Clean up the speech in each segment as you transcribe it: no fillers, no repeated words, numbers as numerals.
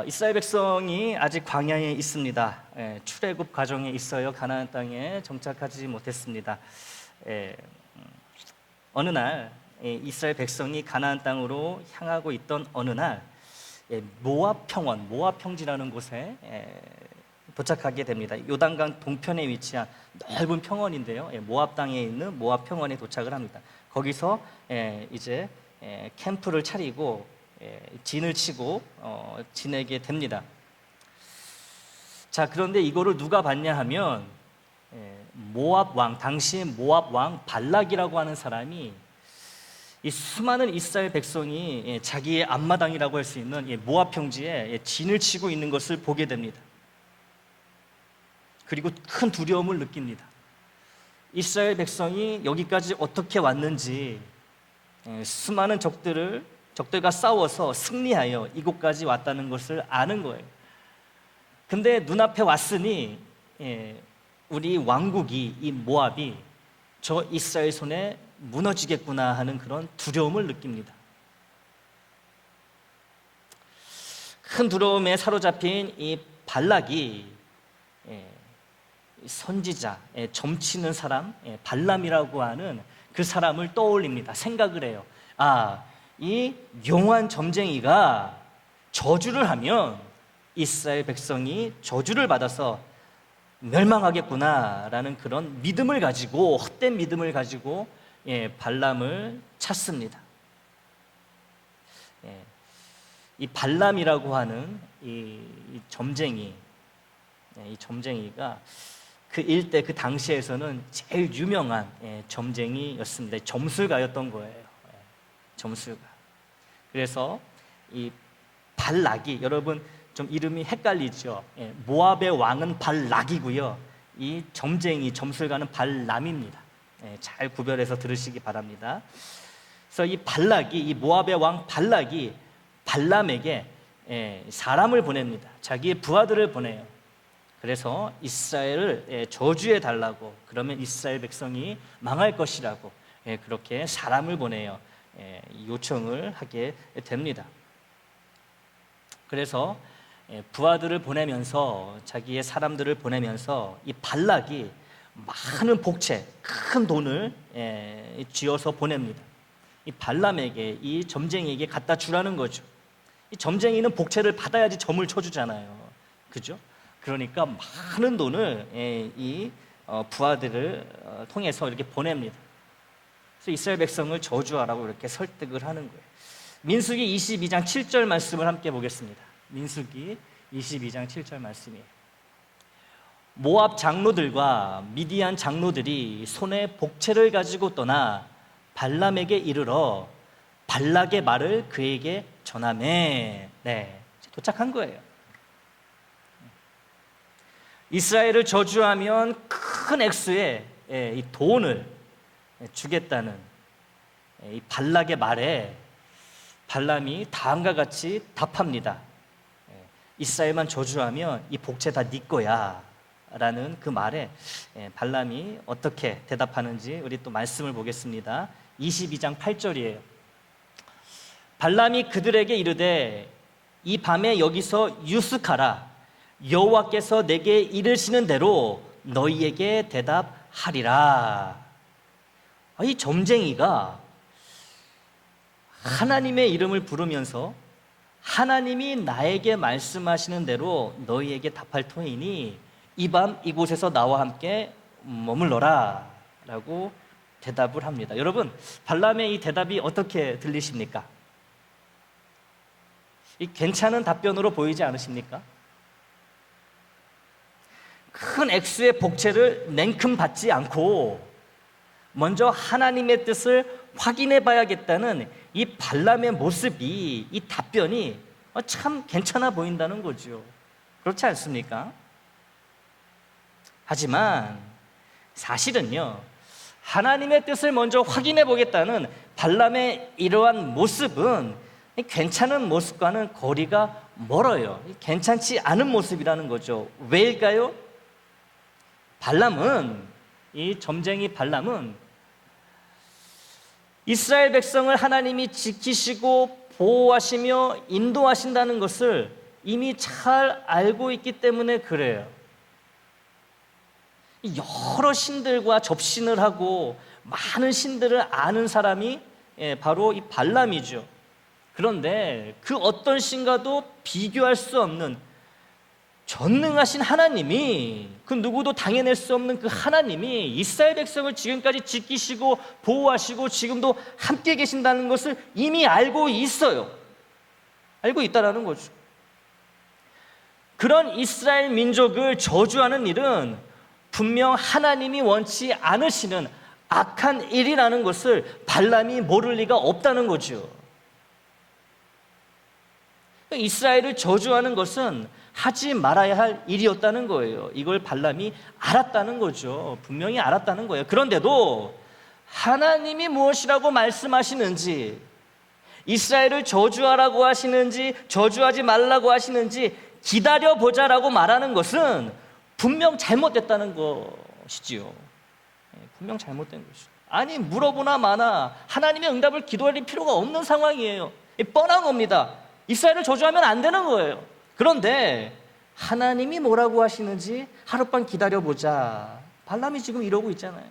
이스라엘 백성이 아직 광야에 있습니다. 출애굽 과정에 있어요. 가나안 땅에 정착하지 못했습니다. 어느 날 이스라엘 백성이 가나안 땅으로 향하고 있던 어느 날 모압 평원, 모압 평지라는 곳에 도착하게 됩니다. 요단강 동편에 위치한 넓은 평원인데요. 모압 땅에 있는 모압 평원에 도착을 합니다. 거기서 이제 캠프를 차리고 진을 치고 지내게 됩니다. 자, 그런데 이거를 누가 봤냐 하면 모압 왕, 당시 모압 왕 발락이라고 하는 사람이 이 수많은 이스라엘 백성이 자기의 앞마당이라고 할 수 있는 모압 평지에 진을 치고 있는 것을 보게 됩니다. 그리고 큰 두려움을 느낍니다. 이스라엘 백성이 여기까지 어떻게 왔는지, 수많은 적들과 싸워서 승리하여 이곳까지 왔다는 것을 아는 거예요. 근데 눈앞에 왔으니 우리 왕국이, 이 모압이 저 이스라엘 손에 무너지겠구나 하는 그런 두려움을 느낍니다. 큰 두려움에 사로잡힌 이 발락이 선지자, 점치는 사람, 발람이라고 하는 그 사람을 떠올립니다. 생각을 해요. 이 용한 점쟁이가 저주를 하면 이스라엘 백성이 저주를 받아서 멸망하겠구나라는 그런 믿음을 가지고, 헛된 믿음을 가지고 발람을 찾습니다. 이 발람이라고 하는 이 점쟁이, 이 점쟁이가 그 일대, 그 당시에서는 제일 유명한 점쟁이였습니다. 점술가였던 거예요. 점술가. 그래서 이 발락이, 여러분 좀 이름이 헷갈리죠. 모압의 왕은 발락이고요, 이 점쟁이, 점술가는 발람입니다. 잘 구별해서 들으시기 바랍니다. 그래서 이 발락이, 이 모압의 왕 발락이 발람에게 사람을 보냅니다. 자기의 부하들을 보내요. 그래서 이스라엘을 저주해 달라고, 그러면 이스라엘 백성이 망할 것이라고 그렇게 사람을 보내요. 요청을 하게 됩니다. 그래서 부하들을 보내면서, 자기의 사람들을 보내면서 이 발락이 많은 복채, 큰 돈을 쥐어서 보냅니다. 이 발람에게, 이 점쟁이에게 갖다 주라는 거죠. 이 점쟁이는 복채를 받아야지 점을 쳐주잖아요. 그죠? 그러니까 많은 돈을 이 부하들을 통해서 이렇게 보냅니다. 그래서 이스라엘 백성을 저주하라고 이렇게 설득을 하는 거예요. 민수기 22장 7절 말씀을 함께 보겠습니다. 민수기 22장 7절 말씀이에요. 모압 장로들과 미디안 장로들이 손에 복채를 가지고 떠나 발람에게 이르러 발락의 말을 그에게 전하매, 도착한 거예요. 이스라엘을 저주하면 큰 액수의 이 돈을 주겠다는 이 발락의 말에 발람이 다음과 같이 답합니다. 이스라엘만 저주하면 이 복채 다 네 거야 라는 그 말에 발람이 어떻게 대답하는지 우리 또 말씀을 보겠습니다. 22장 8절이에요. 발람이 그들에게 이르되 이 밤에 여기서 유숙하라. 여호와께서 내게 이르시는 대로 너희에게 대답하리라. 이 점쟁이가 하나님의 이름을 부르면서 하나님이 나에게 말씀하시는 대로 너희에게 답할 터이니 이 밤 이곳에서 나와 함께 머물러라 라고 대답을 합니다. 여러분, 발람의 이 대답이 어떻게 들리십니까? 이 괜찮은 답변으로 보이지 않으십니까? 큰 액수의 복채를 냉큼 받지 않고 먼저 하나님의 뜻을 확인해 봐야겠다는 이 발람의 모습이, 이 답변이 참 괜찮아 보인다는 거죠. 그렇지 않습니까? 하지만 사실은요, 하나님의 뜻을 먼저 확인해 보겠다는 발람의 이러한 모습은 괜찮은 모습과는 거리가 멀어요. 괜찮지 않은 모습이라는 거죠. 왜일까요? 발람은, 이 점쟁이 발람은 이스라엘 백성을 하나님이 지키시고 보호하시며 인도하신다는 것을 이미 잘 알고 있기 때문에 그래요. 여러 신들과 접신을 하고 많은 신들을 아는 사람이 바로 이 발람이죠. 그런데 그 어떤 신과도 비교할 수 없는 전능하신 하나님이, 그 누구도 당해낼 수 없는 그 하나님이 이스라엘 백성을 지금까지 지키시고 보호하시고 지금도 함께 계신다는 것을 이미 알고 있어요. 알고 있다라는 거죠. 그런 이스라엘 민족을 저주하는 일은 분명 하나님이 원치 않으시는 악한 일이라는 것을 발람이 모를 리가 없다는 거죠. 이스라엘을 저주하는 것은 하지 말아야 할 일이었다는 거예요. 이걸 발람이 알았다는 거죠. 분명히 알았다는 거예요. 그런데도 하나님이 무엇이라고 말씀하시는지, 이스라엘을 저주하라고 하시는지 저주하지 말라고 하시는지 기다려보자라고 말하는 것은 분명 잘못됐다는 것이지요. 분명 잘못된 것이죠. 아니, 물어보나 마나 하나님의 응답을 기도할 필요가 없는 상황이에요. 뻔한 겁니다. 이스라엘을 저주하면 안 되는 거예요. 그런데 하나님이 뭐라고 하시는지 하룻밤 기다려보자. 발람이 지금 이러고 있잖아요.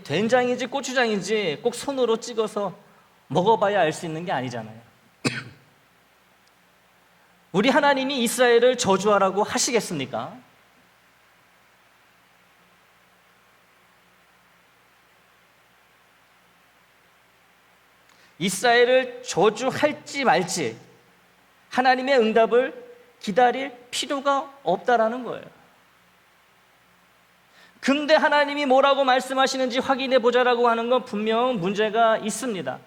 된장인지 고추장인지 꼭 손으로 찍어서 먹어봐야 알 수 있는 게 아니잖아요. 우리 하나님이 이스라엘을 저주하라고 하시겠습니까? 이스라엘을 저주할지 말지 하나님의 응답을 기다릴 필요가 없다라는 거예요. 근데 하나님이 뭐라고 말씀하시는지 확인해 보자라고 하는 건 분명 문제가 있습니다.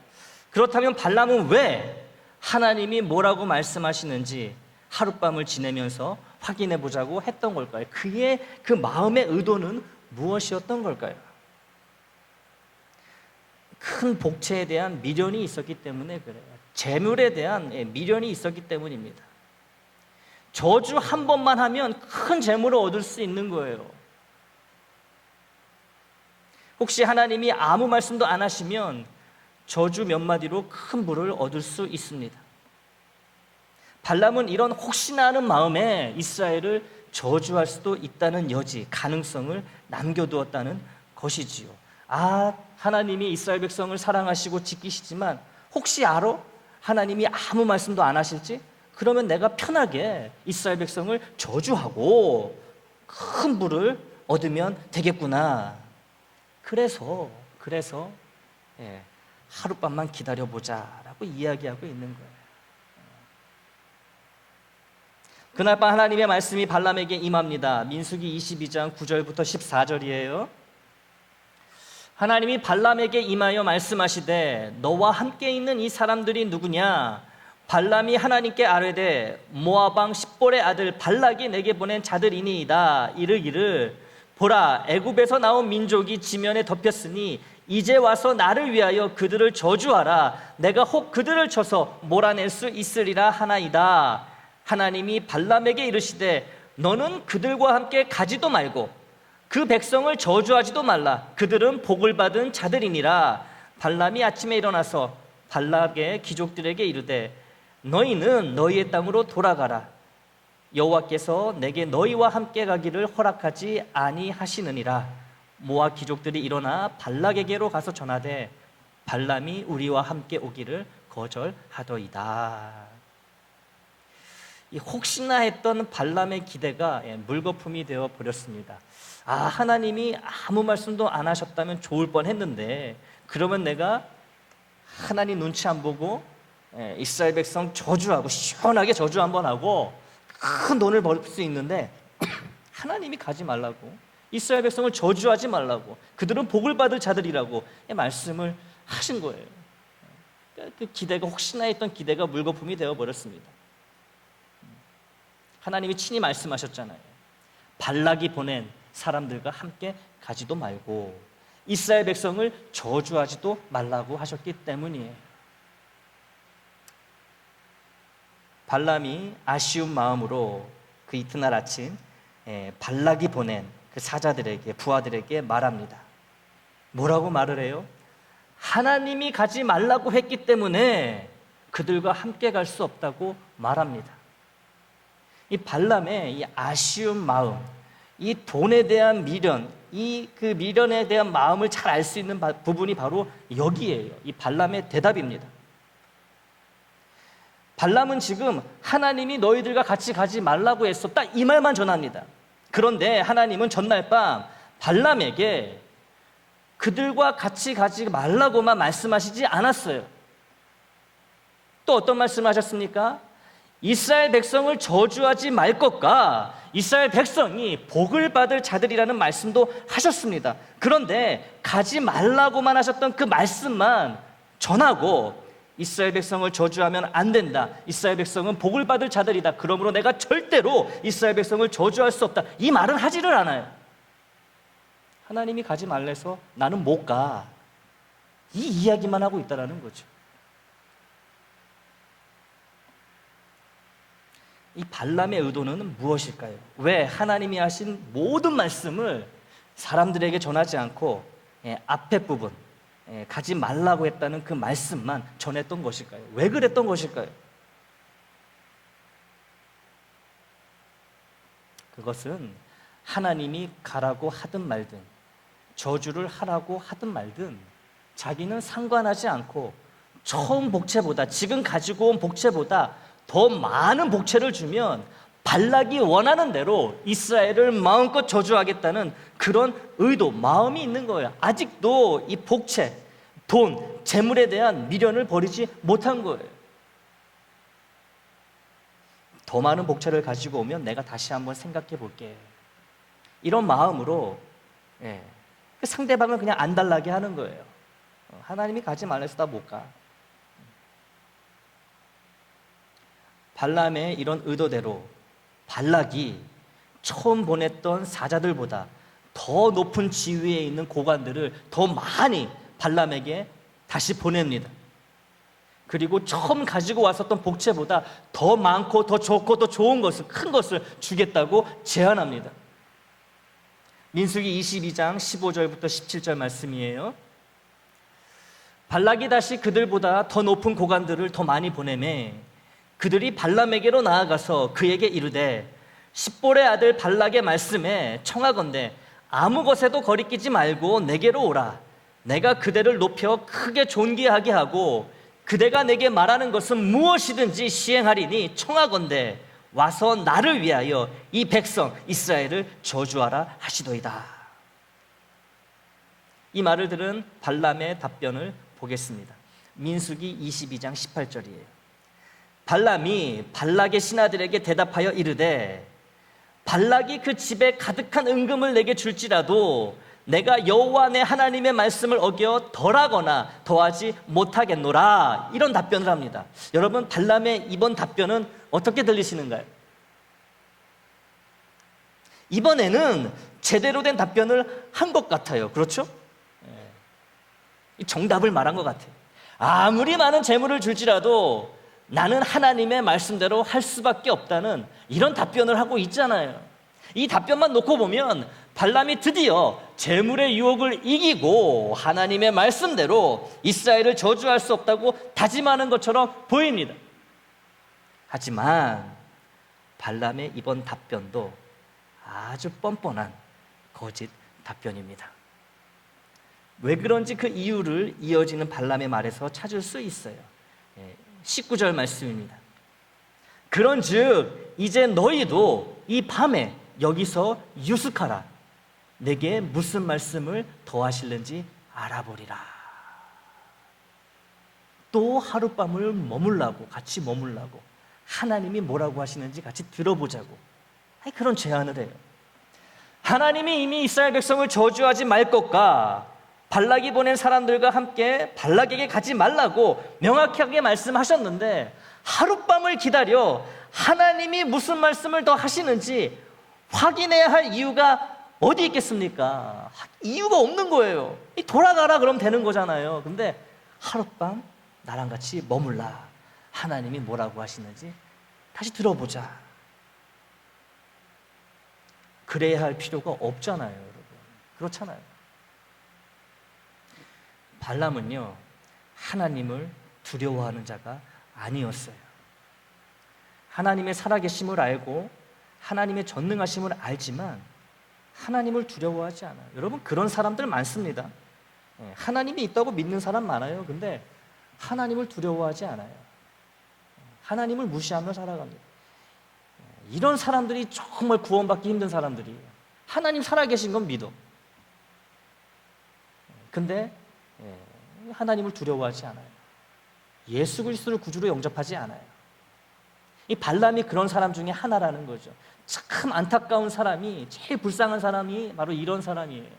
그렇다면 발람은 왜 하나님이 뭐라고 말씀하시는지 하룻밤을 지내면서 확인해 보자고 했던 걸까요? 그의 그 마음의 의도는 무엇이었던 걸까요? 큰 복채에 대한 미련이 있었기 때문에 그래요. 재물에 대한 미련이 있었기 때문입니다. 저주 한 번만 하면 큰 재물을 얻을 수 있는 거예요. 혹시 하나님이 아무 말씀도 안 하시면 저주 몇 마디로 큰 부를 얻을 수 있습니다. 발람은 이런 혹시나 하는 마음에 이스라엘을 저주할 수도 있다는 여지, 가능성을 남겨두었다는 것이지요. 하나님이 이스라엘 백성을 사랑하시고 지키시지만 혹시 알아? 하나님이 아무 말씀도 안 하실지? 그러면 내가 편하게 이스라엘 백성을 저주하고 큰 부를 얻으면 되겠구나. 그래서 하룻밤만 기다려보자라고 이야기하고 있는 거예요. 그날 밤 하나님의 말씀이 발람에게 임합니다. 민수기 22장 9절부터 14절이에요. 하나님이 발람에게 임하여 말씀하시되 너와 함께 있는 이 사람들이 누구냐? 발람이 하나님께 아뢰되 모압 왕 십볼의 아들 발락이 내게 보낸 자들이니이다. 이르기를 보라, 애굽에서 나온 민족이 지면에 덮였으니 이제 와서 나를 위하여 그들을 저주하라. 내가 혹 그들을 쳐서 몰아낼 수 있으리라 하나이다. 하나님이 발람에게 이르시되 너는 그들과 함께 가지도 말고 그 백성을 저주하지도 말라. 그들은 복을 받은 자들이니라. 발람이 아침에 일어나서 발락의 귀족들에게 이르되 너희는 너희의 땅으로 돌아가라. 여호와께서 내게 너희와 함께 가기를 허락하지 아니하시느니라. 모압 귀족들이 일어나 발락에게로 가서 전하되 발람이 우리와 함께 오기를 거절하더이다. 이 혹시나 했던 발람의 기대가 물거품이 되어 버렸습니다. 하나님이 아무 말씀도 안 하셨다면 좋을 뻔했는데 그러면 내가 하나님 눈치 안 보고 이스라엘 백성 저주하고 시원하게 저주 한번 하고 큰 돈을 벌 수 있는데 하나님이 가지 말라고, 이스라엘 백성을 저주하지 말라고, 그들은 복을 받을 자들이라고 말씀을 하신 거예요. 그 기대가, 혹시나 했던 기대가 물거품이 되어 버렸습니다. 하나님이 친히 말씀하셨잖아요. 발락이 보낸 사람들과 함께 가지도 말고 이스라엘 백성을 저주하지도 말라고 하셨기 때문이에요. 발람이 아쉬운 마음으로 그 이튿날 아침 발락이 보낸 그 사자들에게, 부하들에게 말합니다. 뭐라고 말을 해요? 하나님이 가지 말라고 했기 때문에 그들과 함께 갈 수 없다고 말합니다. 이 발람의 이 아쉬운 마음, 이 돈에 대한 미련, 그 미련에 대한 마음을 잘 알 수 있는 부분이 바로 여기에요. 이 발람의 대답입니다. 발람은 지금 하나님이 너희들과 같이 가지 말라고 했었다, 이 말만 전합니다. 그런데 하나님은 전날 밤 발람에게 그들과 같이 가지 말라고만 말씀하시지 않았어요. 또 어떤 말씀을 하셨습니까? 이스라엘 백성을 저주하지 말 것과 이스라엘 백성이 복을 받을 자들이라는 말씀도 하셨습니다. 그런데 가지 말라고만 하셨던 그 말씀만 전하고 이스라엘 백성을 저주하면 안 된다, 이스라엘 백성은 복을 받을 자들이다, 그러므로 내가 절대로 이스라엘 백성을 저주할 수 없다, 이 말은 하지를 않아요. 하나님이 가지 말래서 나는 못 가, 이 이야기만 하고 있다는 거죠. 이 발람의 의도는 무엇일까요? 왜 하나님이 하신 모든 말씀을 사람들에게 전하지 않고 앞에 부분, 가지 말라고 했다는 그 말씀만 전했던 것일까요? 왜 그랬던 것일까요? 그것은 하나님이 가라고 하든 말든, 저주를 하라고 하든 말든 자기는 상관하지 않고 처음 복채보다, 지금 가지고 온 복채보다 더 많은 복채를 주면 발락이 원하는 대로 이스라엘을 마음껏 저주하겠다는 그런 의도, 마음이 있는 거예요. 아직도 이 복채, 돈, 재물에 대한 미련을 버리지 못한 거예요. 더 많은 복채를 가지고 오면 내가 다시 한번 생각해 볼게, 이런 마음으로 상대방을 그냥 안 달라게 하는 거예요. 하나님이 가지 말래서 나 못 가. 발람의 이런 의도대로 발락이 처음 보냈던 사자들보다 더 높은 지위에 있는 고관들을 더 많이 발람에게 다시 보냅니다. 그리고 처음 가지고 왔었던 복채보다 더 많고 더 좋고 더 좋은 것을, 큰 것을 주겠다고 제안합니다. 민수기 22장 15절부터 17절 말씀이에요. 발락이 다시 그들보다 더 높은 고관들을 더 많이 보내매 그들이 발람에게로 나아가서 그에게 이르되 십볼의 아들 발락의 말씀에 청하건대 아무 것에도 거리끼지 말고 내게로 오라. 내가 그대를 높여 크게 존귀하게 하고 그대가 내게 말하는 것은 무엇이든지 시행하리니 청하건대 와서 나를 위하여 이 백성 이스라엘을 저주하라 하시도이다. 이 말을 들은 발람의 답변을 보겠습니다. 민수기 22장 18절이에요. 발람이 발락의 신하들에게 대답하여 이르되 발락이 그 집에 가득한 은금을 내게 줄지라도 내가 여호와 내 하나님의 말씀을 어겨 덜하거나 더하지 못하겠노라, 이런 답변을 합니다. 여러분, 발람의 이번 답변은 어떻게 들리시는가요? 이번에는 제대로 된 답변을 한 것 같아요. 그렇죠? 정답을 말한 것 같아요. 아무리 많은 재물을 줄지라도 나는 하나님의 말씀대로 할 수밖에 없다는 이런 답변을 하고 있잖아요. 이 답변만 놓고 보면 발람이 드디어 재물의 유혹을 이기고 하나님의 말씀대로 이스라엘을 저주할 수 없다고 다짐하는 것처럼 보입니다. 하지만 발람의 이번 답변도 아주 뻔뻔한 거짓 답변입니다. 왜 그런지 그 이유를 이어지는 발람의 말에서 찾을 수 있어요. 19절 말씀입니다. 그런즉 이제 너희도 이 밤에 여기서 유숙하라. 내게 무슨 말씀을 더하실는지 알아보리라. 또 하룻밤을 머물라고, 같이 머물라고, 하나님이 뭐라고 하시는지 같이 들어보자고 그런 제안을 해요. 하나님이 이미 이스라엘 백성을 저주하지 말 것과 발락이 보낸 사람들과 함께 발락에게 가지 말라고 명확하게 말씀하셨는데 하룻밤을 기다려 하나님이 무슨 말씀을 더 하시는지 확인해야 할 이유가 어디 있겠습니까? 이유가 없는 거예요. 돌아가라 그러면 되는 거잖아요. 근데 하룻밤 나랑 같이 머물라. 하나님이 뭐라고 하시는지 다시 들어보자. 그래야 할 필요가 없잖아요, 여러분. 그렇잖아요. 발람은요, 하나님을 두려워하는 자가 아니었어요. 하나님의 살아계심을 알고 하나님의 전능하심을 알지만 하나님을 두려워하지 않아요. 여러분, 그런 사람들 많습니다. 하나님이 있다고 믿는 사람 많아요. 근데 하나님을 두려워하지 않아요. 하나님을 무시하며 살아갑니다. 이런 사람들이 정말 구원받기 힘든 사람들이에요. 하나님 살아계신 건 믿어. 근데 하나님을 두려워하지 않아요. 예수 그리스도를 구주로 영접하지 않아요. 이 발람이 그런 사람 중에 하나라는 거죠. 참 안타까운 사람이, 제일 불쌍한 사람이 바로 이런 사람이에요.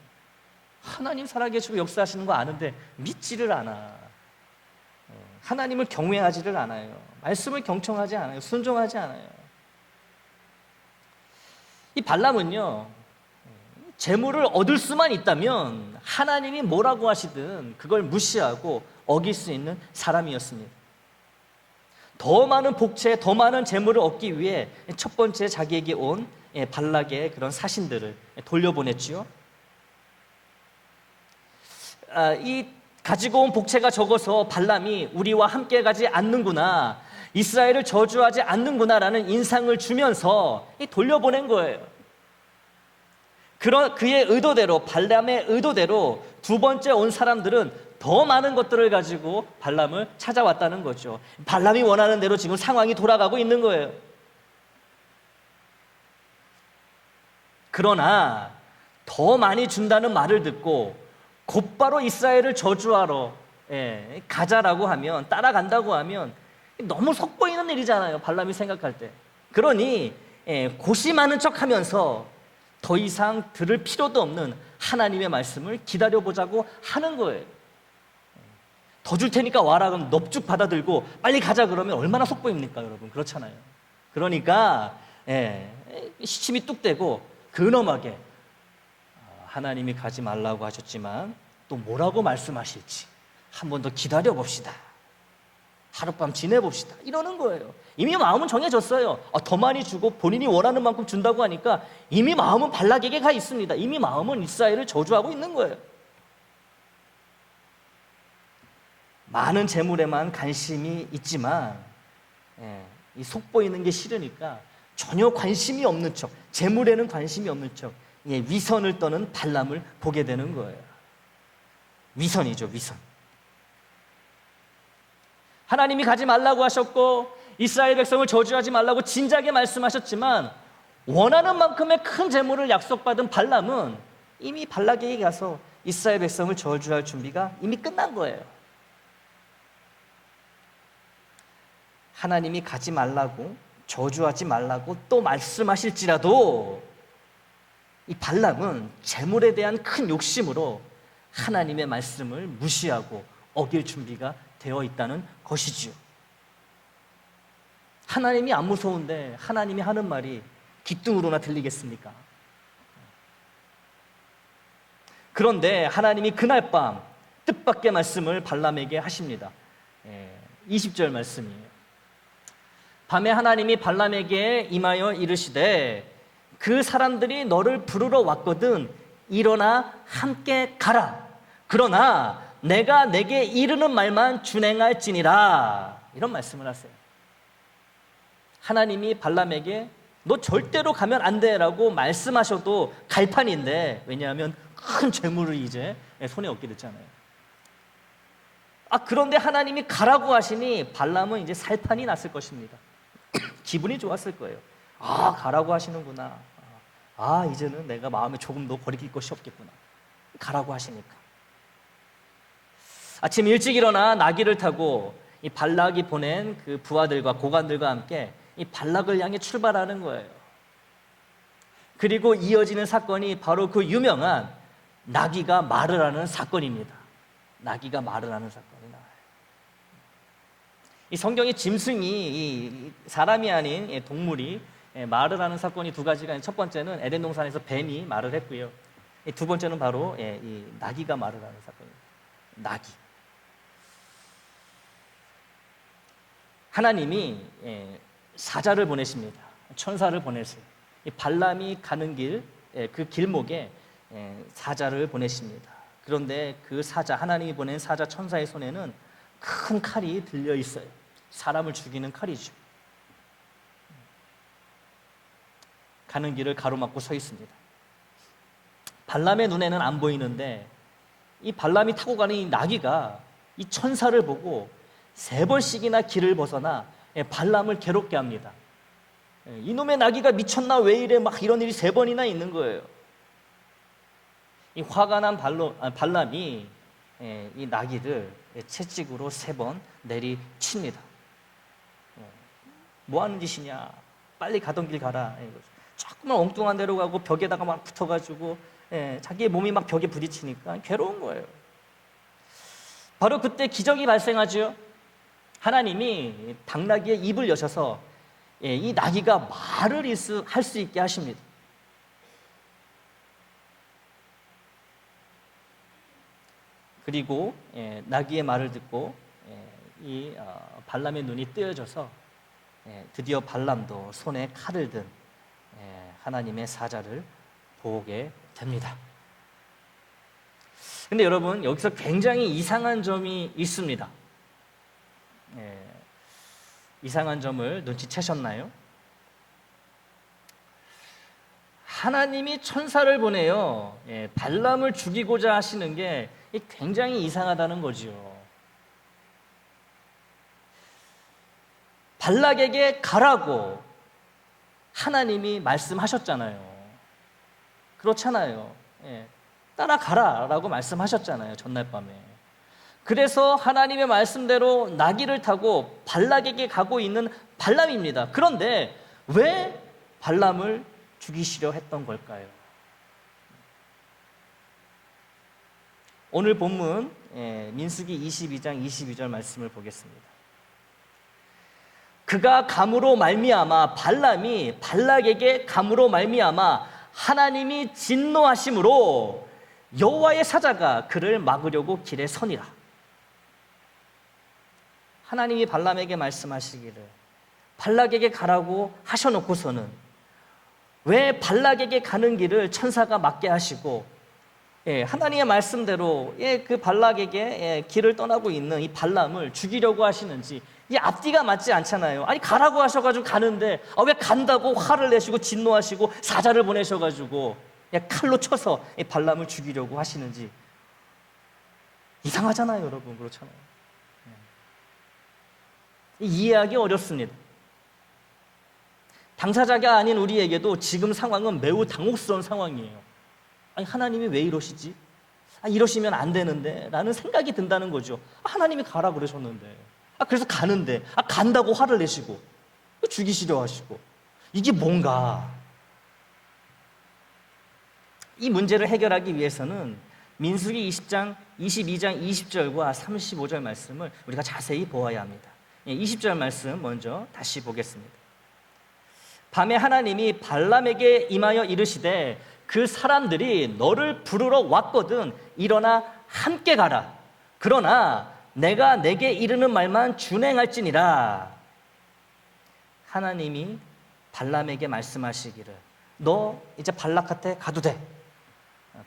하나님 살아계시고 역사하시는 거 아는데 믿지를 않아. 하나님을 경외하지를 않아요. 말씀을 경청하지 않아요. 순종하지 않아요. 이 발람은요, 재물을 얻을 수만 있다면 하나님이 뭐라고 하시든 그걸 무시하고 어길 수 있는 사람이었습니다. 더 많은 복채, 더 많은 재물을 얻기 위해 첫 번째 자기에게 온 발락의 그런 사신들을 돌려보냈지요. 이 가지고 온 복채가 적어서 발람이 우리와 함께 가지 않는구나, 이스라엘을 저주하지 않는구나라는 인상을 주면서 돌려보낸 거예요. 그의 의도대로, 발람의 의도대로 두 번째 온 사람들은 더 많은 것들을 가지고 발람을 찾아왔다는 거죠. 발람이 원하는 대로 지금 상황이 돌아가고 있는 거예요. 그러나 더 많이 준다는 말을 듣고 곧바로 이스라엘을 저주하러 가자라고 하면, 따라간다고 하면 너무 속보이는 일이잖아요, 발람이 생각할 때. 그러니 고심하는 척하면서 더 이상 들을 필요도 없는 하나님의 말씀을 기다려보자고 하는 거예요. 더 줄 테니까 와라 그러면 넙죽 받아들고 빨리 가자 그러면 얼마나 속보입니까, 여러분? 그렇잖아요. 그러니까 시침이 뚝 떼고 근엄하게 하나님이 가지 말라고 하셨지만 또 뭐라고 말씀하실지 한 번 더 기다려봅시다. 하룻밤 지내봅시다. 이러는 거예요. 이미 마음은 정해졌어요. 더 많이 주고 본인이 원하는 만큼 준다고 하니까 이미 마음은 발락에게 가 있습니다. 이미 마음은 이스라엘을 저주하고 있는 거예요. 많은 재물에만 관심이 있지만 이 속보이는 게 싫으니까 전혀 관심이 없는 척, 재물에는 관심이 없는 척 위선을 떠는 발람을 보게 되는 거예요. 위선이죠, 위선. 하나님이 가지 말라고 하셨고 이스라엘 백성을 저주하지 말라고 진작에 말씀하셨지만 원하는 만큼의 큰 재물을 약속받은 발람은 이미 발락에게 가서 이스라엘 백성을 저주할 준비가 이미 끝난 거예요. 하나님이 가지 말라고, 저주하지 말라고 또 말씀하실지라도 이 발람은 재물에 대한 큰 욕심으로 하나님의 말씀을 무시하고 어길 준비가 되어 있다는 것이지요. 하나님이 안 무서운데 하나님이 하는 말이 귀뚱으로나 들리겠습니까? 그런데 하나님이 그날 밤 뜻밖의 말씀을 발람에게 하십니다. 20절 말씀이에요. 밤에 하나님이 발람에게 임하여 이르시되 그 사람들이 너를 부르러 왔거든 일어나 함께 가라. 그러나 내가 내게 이르는 말만 준행할지니라. 이런 말씀을 하세요. 하나님이 발람에게 너 절대로 가면 안 돼라고 말씀하셔도 갈 판인데, 왜냐하면 큰 죄물을 이제 손에 얻게 됐잖아요. 그런데 하나님이 가라고 하시니 발람은 이제 살 판이 났을 것입니다. 기분이 좋았을 거예요. 가라고 하시는구나. 이제는 내가 마음에 조금도 거리낄 것이 없겠구나. 가라고 하시니까. 아침 일찍 일어나 나귀를 타고 이 발락이 보낸 그 부하들과 고관들과 함께 이 발락을 향해 출발하는 거예요. 그리고 이어지는 사건이 바로 그 유명한 나귀가 말을 하는 사건입니다. 나귀가 말을 하는 사건이 나와요. 이 성경의 짐승이 사람이 아닌 동물이 말을 하는 사건이 두 가지가, 첫 번째는 에덴 동산에서 뱀이 말을 했고요. 두 번째는 바로 이 나귀가 말을 하는 사건입니다. 나귀. 하나님이 사자를 보내십니다. 천사를 보내세요. 이 발람이 가는 길, 그 길목에 사자를 보내십니다. 그런데 그 사자, 하나님이 보낸 사자 천사의 손에는 큰 칼이 들려 있어요. 사람을 죽이는 칼이죠. 가는 길을 가로막고 서 있습니다. 발람의 눈에는 안 보이는데 이 발람이 타고 가는 이 나귀가 이 천사를 보고 3번씩이나 길을 벗어나 발람을 괴롭게 합니다. 이놈의 나귀가 미쳤나 왜 이래 막 이런 일이 3번이나 있는 거예요. 이 화가 난 발람이 이 나귀를 채찍으로 3번 내리칩니다. 뭐 하는 짓이냐, 빨리 가던 길 가라. 조금만 엉뚱한 데로 가고 벽에다가 막 붙어가지고 자기의 몸이 막 벽에 부딪히니까 괴로운 거예요. 바로 그때 기적이 발생하죠. 하나님이 당나귀의 입을 여셔서 이 나귀가 말을 할 수 있게 하십니다. 그리고 나귀의 말을 듣고 이 발람의 눈이 뜨여져서 드디어 발람도 손에 칼을 든 하나님의 사자를 보게 됩니다. 근데 여러분, 여기서 굉장히 이상한 점이 있습니다. 이상한 점을 눈치채셨나요? 하나님이 천사를 보내요. 발람을 죽이고자 하시는 게 굉장히 이상하다는 거지요. 발락에게 가라고 하나님이 말씀하셨잖아요. 그렇잖아요. 따라가라라고 말씀하셨잖아요. 전날 밤에. 그래서 하나님의 말씀대로 나귀를 타고 발락에게 가고 있는 발람입니다. 그런데 왜 발람을 죽이시려 했던 걸까요? 오늘 본문 민수기 22장 22절 말씀을 보겠습니다. 그가 감으로 말미암아 발람이 발락에게 감으로 말미암아 하나님이 진노하심으로 여호와의 사자가 그를 막으려고 길에 서니라. 하나님이 발람에게 말씀하시기를 발락에게 가라고 하셔놓고서는 왜 발락에게 가는 길을 천사가 막게 하시고 하나님의 말씀대로 그 발락에게 길을 떠나고 있는 이 발람을 죽이려고 하시는지 이 앞뒤가 맞지 않잖아요. 아니 가라고 하셔가지고 가는데 왜 간다고 화를 내시고 진노하시고 사자를 보내셔가지고 칼로 쳐서 이 발람을 죽이려고 하시는지 이상하잖아요, 여러분. 그렇잖아요. 이해하기 어렵습니다. 당사자가 아닌 우리에게도 지금 상황은 매우 당혹스러운 상황이에요. 아니 하나님이 왜 이러시지? 이러시면 안 되는데 라는 생각이 든다는 거죠. 하나님이 가라 그러셨는데 그래서 가는데 간다고 화를 내시고 죽이시려 하시고 이게 뭔가. 이 문제를 해결하기 위해서는 민수기 22장 20절과 35절 말씀을 우리가 자세히 보아야 합니다. 20절 말씀 먼저 다시 보겠습니다. 밤에 하나님이 발람에게 임하여 이르시되 그 사람들이 너를 부르러 왔거든 일어나 함께 가라. 그러나 내가 내게 이르는 말만 준행할지니라. 하나님이 발람에게 말씀하시기를 너 이제 발락한테 가도 돼.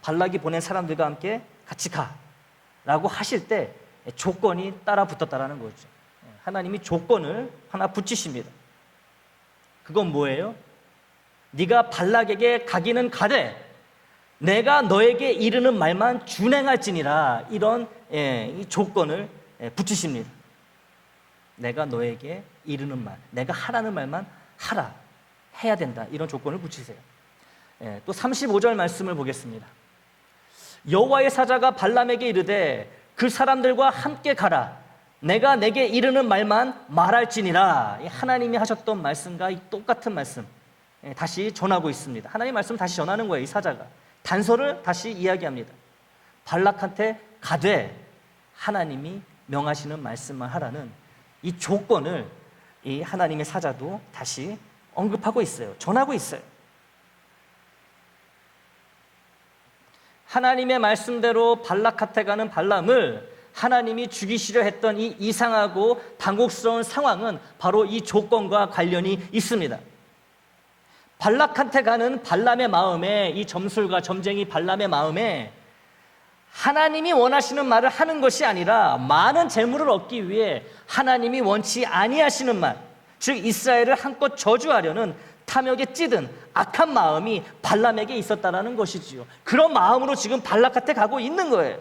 발락이 보낸 사람들과 함께 같이 가 라고 하실 때 조건이 따라 붙었다라는 거죠. 하나님이 조건을 하나 붙이십니다. 그건 뭐예요? 네가 발락에게 가기는 가되 내가 너에게 이르는 말만 준행할지니라. 이런 이 조건을 붙이십니다. 내가 너에게 이르는 말, 내가 하라는 말만 하라, 해야 된다. 이런 조건을 붙이세요. 또 35절 말씀을 보겠습니다. 여호와의 사자가 발람에게 이르되 그 사람들과 함께 가라. 내가 내게 이르는 말만 말할지니라. 하나님이 하셨던 말씀과 똑같은 말씀 다시 전하고 있습니다. 하나님의 말씀 다시 전하는 거예요. 이 사자가 단서를 다시 이야기합니다. 발락한테 가되 하나님이 명하시는 말씀만 하라는 이 조건을 이 하나님의 사자도 다시 언급하고 있어요. 전하고 있어요. 하나님의 말씀대로 발락한테 가는 발람을 하나님이 죽이시려 했던 이 이상하고 당혹스러운 상황은 바로 이 조건과 관련이 있습니다. 발락한테 가는 발람의 마음에, 이 점술가 점쟁이 발람의 마음에 하나님이 원하시는 말을 하는 것이 아니라 많은 재물을 얻기 위해 하나님이 원치 아니하시는 말, 즉 이스라엘을 한껏 저주하려는 탐욕에 찌든 악한 마음이 발람에게 있었다라는 것이지요. 그런 마음으로 지금 발락한테 가고 있는 거예요.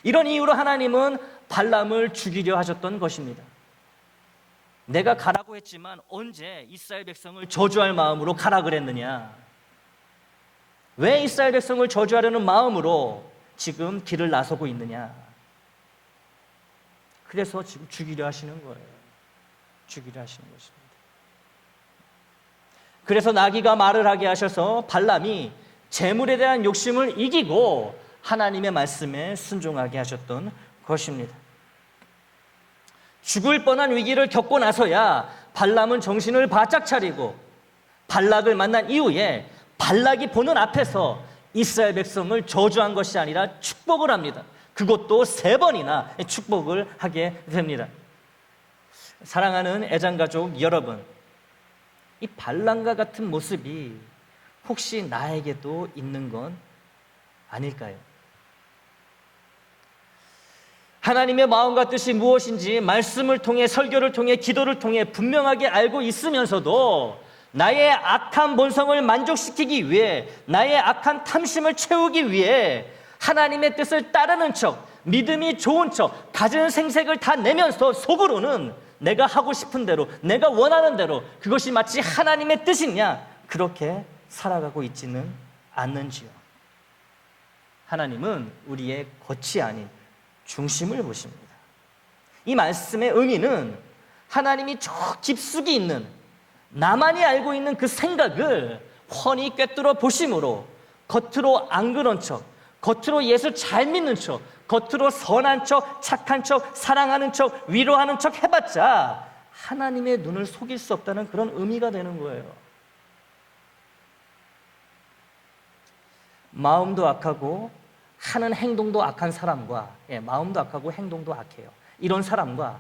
이런 이유로 하나님은 발람을 죽이려 하셨던 것입니다. 내가 가라고 했지만 언제 이스라엘 백성을 저주할 마음으로 가라 그랬느냐? 왜 이스라엘 백성을 저주하려는 마음으로 지금 길을 나서고 있느냐? 그래서 지금 죽이려 하시는 거예요. 죽이려 하시는 것입니다. 그래서 나귀가 말을 하게 하셔서 발람이 재물에 대한 욕심을 이기고 하나님의 말씀에 순종하게 하셨던 것입니다. 죽을 뻔한 위기를 겪고 나서야 발람은 정신을 바짝 차리고 발락을 만난 이후에 발락이 보는 앞에서 이스라엘 백성을 저주한 것이 아니라 축복을 합니다. 그것도 3번이나 축복을 하게 됩니다. 사랑하는 애장가족 여러분, 이 발람과 같은 모습이 혹시 나에게도 있는 건 아닐까요? 하나님의 마음과 뜻이 무엇인지 말씀을 통해, 설교를 통해, 기도를 통해 분명하게 알고 있으면서도 나의 악한 본성을 만족시키기 위해, 나의 악한 탐심을 채우기 위해 하나님의 뜻을 따르는 척, 믿음이 좋은 척, 가진 생색을 다 내면서 속으로는 내가 하고 싶은 대로, 내가 원하는 대로 그것이 마치 하나님의 뜻이냐, 그렇게 살아가고 있지는 않는지요. 하나님은 우리의 겉이 아닌 중심을 보십니다. 이 말씀의 의미는 하나님이 저 깊숙이 있는, 나만이 알고 있는 그 생각을 훤히 꿰뚫어 보심으로 겉으로 안 그런 척, 겉으로 예수 잘 믿는 척, 겉으로 선한 척, 착한 척, 사랑하는 척, 위로하는 척 해봤자 하나님의 눈을 속일 수 없다는 그런 의미가 되는 거예요. 마음도 악하고 하는 행동도 악한 사람과, 마음도 악하고 행동도 악해요. 이런 사람과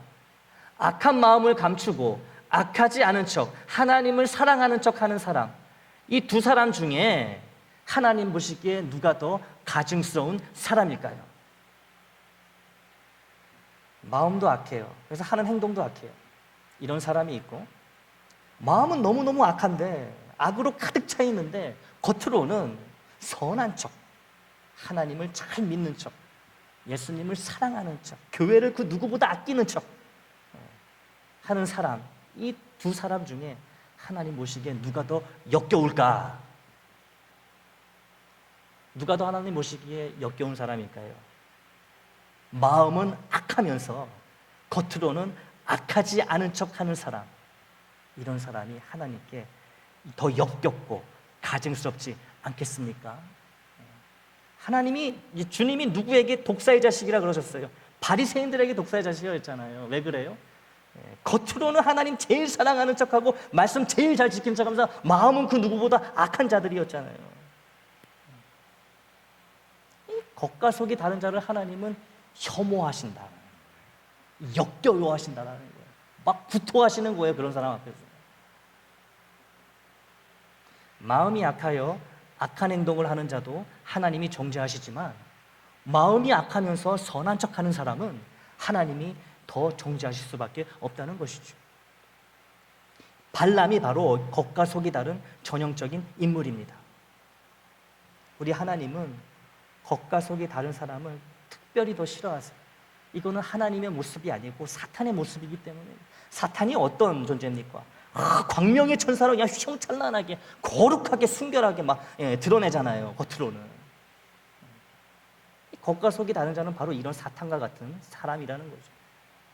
악한 마음을 감추고 악하지 않은 척, 하나님을 사랑하는 척 하는 사람, 이 두 사람 중에 하나님 보시기에 누가 더 가증스러운 사람일까요? 마음도 악해요. 그래서 하는 행동도 악해요. 이런 사람이 있고, 마음은 너무너무 악한데, 악으로 가득 차 있는데 겉으로는 선한 척, 하나님을 잘 믿는 척, 예수님을 사랑하는 척, 교회를 그 누구보다 아끼는 척 하는 사람, 이 두 사람 중에 하나님 보시기에 누가 더 역겨울까? 누가 더 하나님 보시기에 역겨운 사람일까요? 마음은 악하면서 겉으로는 악하지 않은 척 하는 사람, 이런 사람이 하나님께 더 역겹고 가증스럽지 않겠습니까? 하나님이, 주님이 누구에게 독사의 자식이라 그러셨어요? 바리새인들에게 독사의 자식이라고 했잖아요. 왜 그래요? 겉으로는 하나님 제일 사랑하는 척하고 말씀 제일 잘 지키는 척하면서 마음은 그 누구보다 악한 자들이었잖아요. 겉과 속이 다른 자를 하나님은 혐오하신다, 역겨워하신다라는 거예요. 막 구토하시는 거예요, 그런 사람 앞에서. 마음이 악하여 악한 행동을 하는 자도 하나님이 정죄하시지만, 마음이 악하면서 선한 척하는 사람은 하나님이 더 정죄하실 수밖에 없다는 것이죠. 발람이 바로 겉과 속이 다른 전형적인 인물입니다. 우리 하나님은 겉과 속이 다른 사람을 특별히 더 싫어하세요. 이거는 하나님의 모습이 아니고 사탄의 모습이기 때문에. 사탄이 어떤 존재입니까? 광명의 천사로 그냥 휘황찬란하게 거룩하게 순결하게 막 드러내잖아요, 겉으로는. 겉과 속이 다른 자는 바로 이런 사탄과 같은 사람이라는 거죠.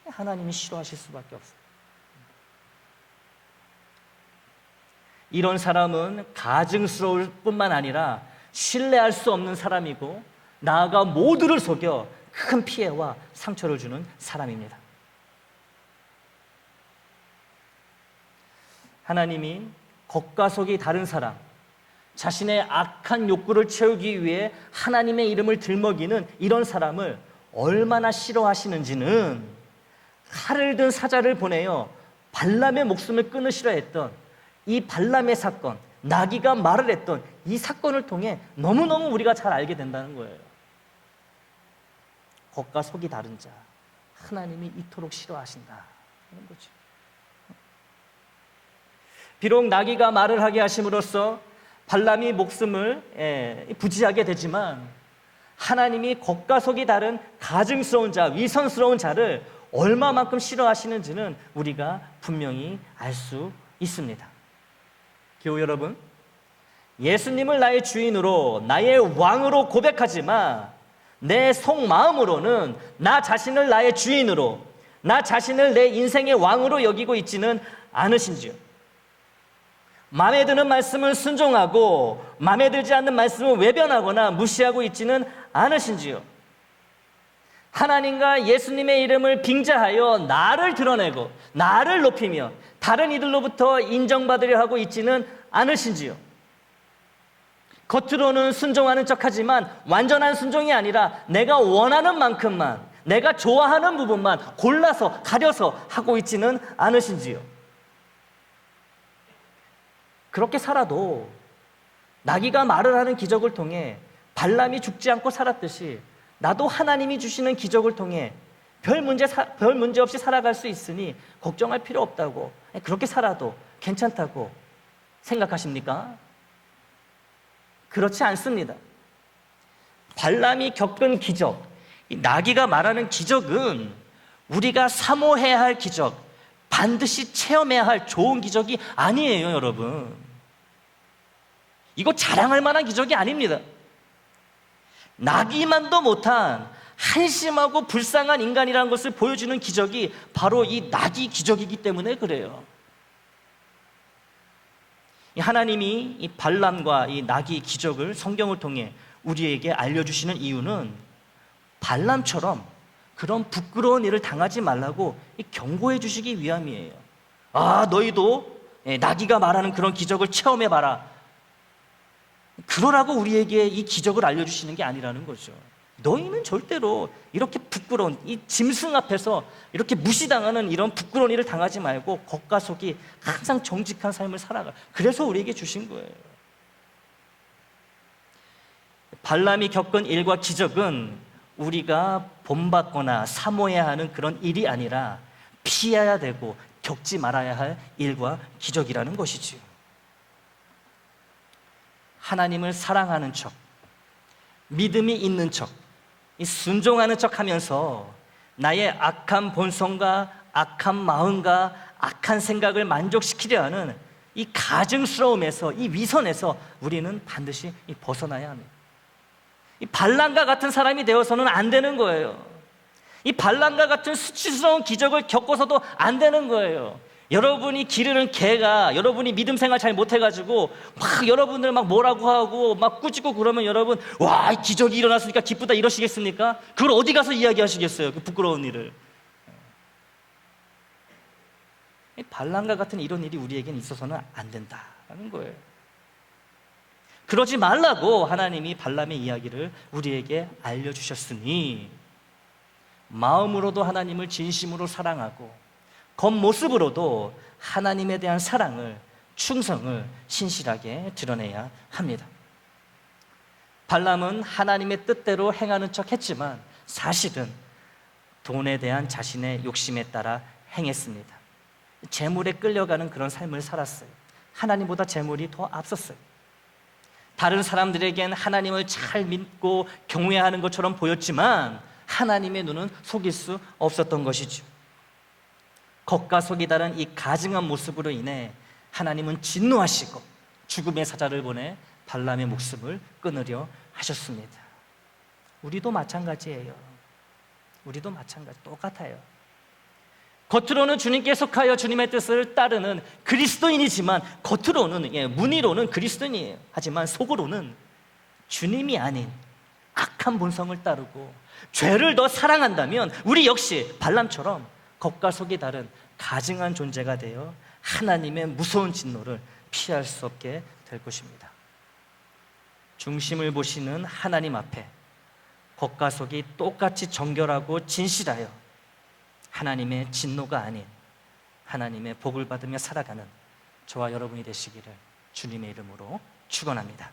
하나님이 싫어하실 수밖에 없어요. 이런 사람은 가증스러울 뿐만 아니라 신뢰할 수 없는 사람이고, 나아가 모두를 속여 큰 피해와 상처를 주는 사람입니다. 하나님이 겉과 속이 다른 사람, 자신의 악한 욕구를 채우기 위해 하나님의 이름을 들먹이는 이런 사람을 얼마나 싫어하시는지는 칼을 든 사자를 보내어 발람의 목숨을 끊으시려 했던 이 발람의 사건, 나귀가 말을 했던 이 사건을 통해 너무너무 우리가 잘 알게 된다는 거예요. 겉과 속이 다른 자, 하나님이 이토록 싫어하신다 하는 거죠. 비록 나귀가 말을 하게 하심으로써 발람이 목숨을 부지하게 되지만 하나님이 겉과 속이 다른 가증스러운 자, 위선스러운 자를 얼마만큼 싫어하시는지는 우리가 분명히 알 수 있습니다. 교우 여러분, 예수님을 나의 주인으로, 나의 왕으로 고백하지만 내 속마음으로는 나 자신을 나의 주인으로, 나 자신을 내 인생의 왕으로 여기고 있지는 않으신지요? 마음에 드는 말씀을 순종하고 마음에 들지 않는 말씀을 외변하거나 무시하고 있지는 않으신지요? 하나님과 예수님의 이름을 빙자하여 나를 드러내고 나를 높이며 다른 이들로부터 인정받으려 하고 있지는 않으신지요? 겉으로는 순종하는 척하지만 완전한 순종이 아니라 내가 원하는 만큼만, 내가 좋아하는 부분만 골라서 가려서 하고 있지는 않으신지요? 그렇게 살아도 나귀가 말을 하는 기적을 통해 발람이 죽지 않고 살았듯이 나도 하나님이 주시는 기적을 통해 별 문제 없이 살아갈 수 있으니 걱정할 필요 없다고, 그렇게 살아도 괜찮다고 생각하십니까? 그렇지 않습니다. 발람이 겪은 기적, 이 나귀가 말하는 기적은 우리가 사모해야 할 기적, 반드시 체험해야 할 좋은 기적이 아니에요, 여러분. 이거 자랑할 만한 기적이 아닙니다. 나귀만도 못한 한심하고 불쌍한 인간이라는 것을 보여주는 기적이 바로 이 나귀 기적이기 때문에 그래요. 하나님이 이 발람과 이 나귀 기적을 성경을 통해 우리에게 알려주시는 이유는 발람처럼 그런 부끄러운 일을 당하지 말라고 경고해 주시기 위함이에요. 아, 너희도 나귀가 말하는 그런 기적을 체험해봐라. 그러라고 우리에게 이 기적을 알려주시는 게 아니라는 거죠. 너희는 절대로 이렇게 부끄러운 이 짐승 앞에서 이렇게 무시당하는 이런 부끄러운 일을 당하지 말고 겉과 속이 항상 정직한 삶을 살아가. 그래서 우리에게 주신 거예요. 발람이 겪은 일과 기적은 우리가 본받거나 사모해야 하는 그런 일이 아니라 피해야 되고 겪지 말아야 할 일과 기적이라는 것이지요. 하나님을 사랑하는 척, 믿음이 있는 척, 순종하는 척 하면서 나의 악한 본성과 악한 마음과 악한 생각을 만족시키려 하는 이 가증스러움에서, 이 위선에서 우리는 반드시 벗어나야 합니다. 이 발람과 같은 사람이 되어서는 안 되는 거예요. 이 발람과 같은 수치스러운 기적을 겪어서도 안 되는 거예요. 여러분이 기르는 개가 여러분이 믿음 생활 잘 못해가지고 막 여러분들 막 뭐라고 하고 막 꾸짖고 그러면 여러분 와, 기적이 일어났으니까 기쁘다 이러시겠습니까? 그걸 어디 가서 이야기하시겠어요? 그 부끄러운 일을. 발람과 같은 이런 일이 우리에게는 있어서는 안 된다는 거예요. 그러지 말라고 하나님이 발람의 이야기를 우리에게 알려주셨으니 마음으로도 하나님을 진심으로 사랑하고 겉모습으로도 하나님에 대한 사랑을, 충성을 신실하게 드러내야 합니다. 발람은 하나님의 뜻대로 행하는 척 했지만 사실은 돈에 대한 자신의 욕심에 따라 행했습니다. 재물에 끌려가는 그런 삶을 살았어요. 하나님보다 재물이 더 앞섰어요. 다른 사람들에겐 하나님을 잘 믿고 경외하는 것처럼 보였지만 하나님의 눈은 속일 수 없었던 것이죠. 겉과 속이 다른 이 가증한 모습으로 인해 하나님은 진노하시고 죽음의 사자를 보내 발람의 목숨을 끊으려 하셨습니다. 우리도 마찬가지예요. 우리도 마찬가지, 똑같아요. 겉으로는 주님께 속하여 주님의 뜻을 따르는 그리스도인이지만 겉으로는, 문의로는 그리스도인이에요. 하지만 속으로는 주님이 아닌 악한 본성을 따르고 죄를 더 사랑한다면 우리 역시 발람처럼 겉과 속이 다른 가증한 존재가 되어 하나님의 무서운 진노를 피할 수 없게 될 것입니다. 중심을 보시는 하나님 앞에 겉과 속이 똑같이 정결하고 진실하여 하나님의 진노가 아닌 하나님의 복을 받으며 살아가는 저와 여러분이 되시기를 주님의 이름으로 축원합니다.